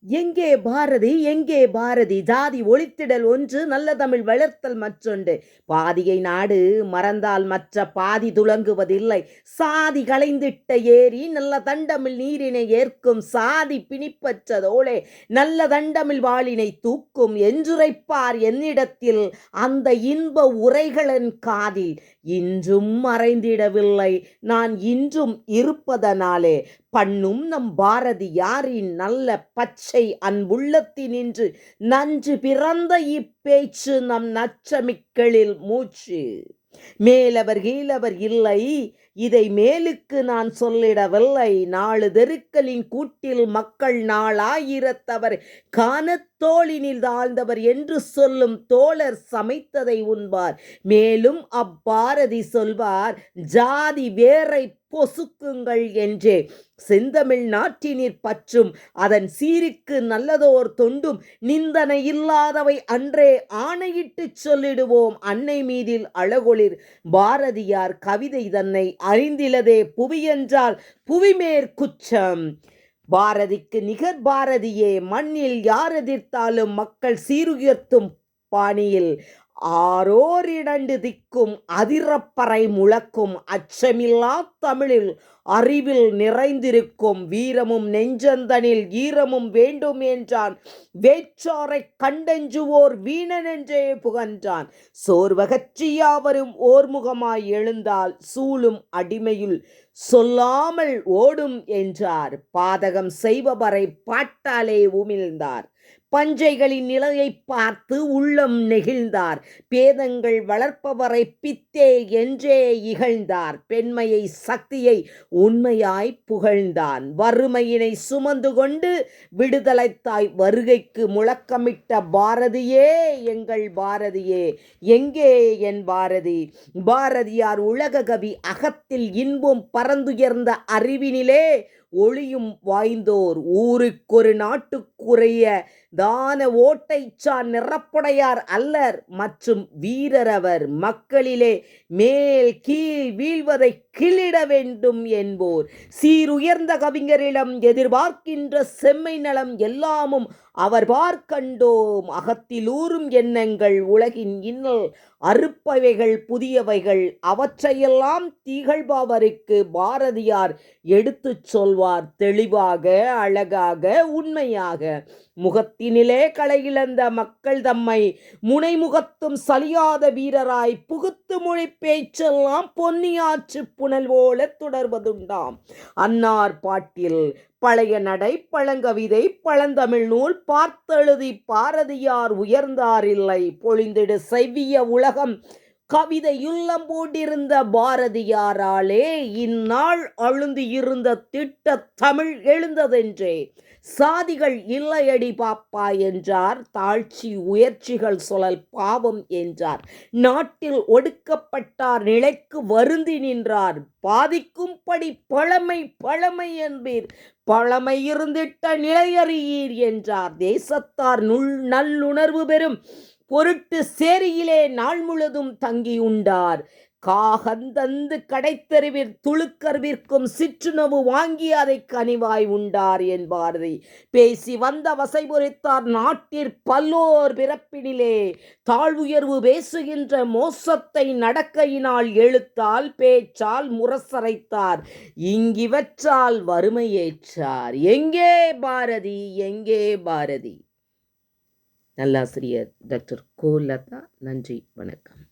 எங்கே பாரதி எங்கே பாரதி? ஜாதி ஒழித்திடல் ஒன்று, நல்ல தமிழ் வளர்த்தல் மற்றொன்று. பாதியை நாடு மறந்தால் மற்ற பாதி துலங்குவதில்லை. சாதி களைந்திட்ட ஏரி நல்ல தண்டமிழ் நீரினை ஏற்கும். சாதி பிணிப்பற்றதோளே நல்ல தண்டமிழ் வாளினை தூக்கும். என்றுரைப்பார் என்னிடத்தில் அந்த இன்ப உரைகளன் காதில். இன்றும் மறைந்திடவில்லை நான் இன்றும் இருப்பதனாலே. பண்ணும் நம் பாரதியாரின் நல்ல பச்சை அன்புள்ளத்தினின்று நன்று பிறந்த இப்பேச்சு நம் நச்சமிக்களில் மூச்சு. மேலவர் கீழவர் இல்லை, இதை மேலுக்கு நான் சொல்லிடவில்லை. 4 தெருக்களின் கூட்டில் மக்கள் 4000 காணத்தோளினில் தாழ்ந்தவர் என்று சொல்லும் தோழர் சமைத்ததை உண்பார். மேலும் அப்பாரதி சொல்வார், ஜாதி வேரை பொசுக்குங்கள் என்றே. செந்தமிழ் நாட்டினிற் பற்றும் அதன் சீருக்கு நல்லதோர் தொண்டும் நிந்தனை இல்லாதவை அன்றே ஆணையிட்டு சொல்லிடுவோம். அன்னை மீதில் அழகொளிர் பாரதியார் கவிதை தன்னை அறிந்திலதே புவியென்றால் புவிமேற்குச்சம். பாரதிக்கு நிகர் பாரதியே, மண்ணில் யார் எதிர்த்தாலும் மக்கள் சீருயர்த்தும் பாணியில் ஆரோரிரண்டு திக்கும் அதிரப்பறை முழக்கும். அச்சமில்லா தமிழில் அறிவில் நிறைந்திருக்கும். வீரமும் நெஞ்சந்தனில் ஈரமும் வேண்டும் என்றான். வேற்றாரை கண்டெஞ்சுவோர் வீணன் என்றே புகன்றான். சோர்வகற்றி யாவரும் ஓர்முகமாய் எழுந்தால் சூழும் அடிமையுள் சொல்லாமல் ஓடும் என்றார். பாதகம் செய்பவரை பாட்டாலே உமிழ்ந்தார். பஞ்சைகளின் நிலையை பார்த்து உள்ளம் நெகிழ்ந்தார். பேதங்கள் வளர்ப்பவரை பித்தே என்றே இகழ்ந்தார். பெண்மையை சக்தியை உண்மையாய் புகழ்ந்தான். வறுமையினை சுமந்து கொண்டு விடுதலைத்தாய் வருகைக்கு முழக்கமிட்ட பாரதியே, எங்கள் பாரதியே, எங்கே என் பாரதி? பாரதியார் உலக கவி. அகத்தில் இன்பும் பரந்துயர்ந்த அறிவினிலே ஒளியும் வாய்ந்தோர். ஊருக்கொரு நாட்டுக்குரிய தான ஓட்டைச்சான் நிறப்புடையார் அல்லர் மற்றும் வீரரவர். மக்களிலே மேல் கீழ் வீழ்வதை கிளிட வேண்டும் என்போர். சீருயர்ந்த கவிஞரிடம் எதிர்பார்க்கின்ற செம்மை நலம் எல்லாமும் அவர் பார்க்கண்டோம். அகத்தில் ஊறும் எண்ணங்கள் உலகின் இன்னல் அறுப்பவைகள் புதியவைகள். அவற்றையெல்லாம் திகழ்பவருக்கு பாரதியார் எடுத்துச் சொல்வார் தெளிவாக, அழகாக, உண்மையாக. முகத்தினிலே களையிழந்த மக்கள் தம்மை முனைமுகத்தும் சலியாத வீரராய் புகுத்து மொழி பேச்செல்லாம் பொன்னியாற்று புனல் போல தொடர்வதுண்டாம். அன்னார் பாட்டில் பழைய நடை பழங்கவிதை பழந்தமிழ் நூல் பார்த்தெழுதி பாரதியார் உயர்ந்தார் இல்லை. பொழிந்திடு செவ்விய உலகம் கவிதையுள்ளம் பூண்டிருந்த பாரதியாராலே இந்நாள் அழுந்து இருந்த திட்ட தமிழ் எழுந்ததென்றே. சாதிகள் இல்லையடி பாப்பா என்றார். தாழ்ச்சி உயர்ச்சிகள் சொல்லல் பாவம் என்றார். நாட்டில் ஒடுக்கப்பட்டார் நிலைக்கு வருந்தி நின்றார். பாதிக்கும்படி பழமை பழமை என்பீர், பழமை இருந்திட்ட நிலையறியீர் என்றார். தேசத்தார் நல்லுணர்வு பெறும் பொருட்டு சேரியிலே நாள் முழுதும் தங்கியுண்டார். காகந்தந்து கடைத்தெருவிற் துளுக்கர்விற்கும் சிற்றுணவு வாங்கி அதை கனிவாய் உண்டார் என்பாரதி. பேசி வந்த வசை பொறித்தார் நாட்டிற் பல்லோர் பிறப்பினிலே. தாழ்வுயர்வு பேசுகின்ற மோசத்தை நடக்கையினால் எழுத்தால் பேச்சால் முரசரைத்தார். இங்கிவற்றால் வறுமையேற்றார். எங்கே பாரதி எங்கே பாரதி? நல்லாசிரியர் டாக்டர் கோ லதா. நன்றி, வணக்கம்.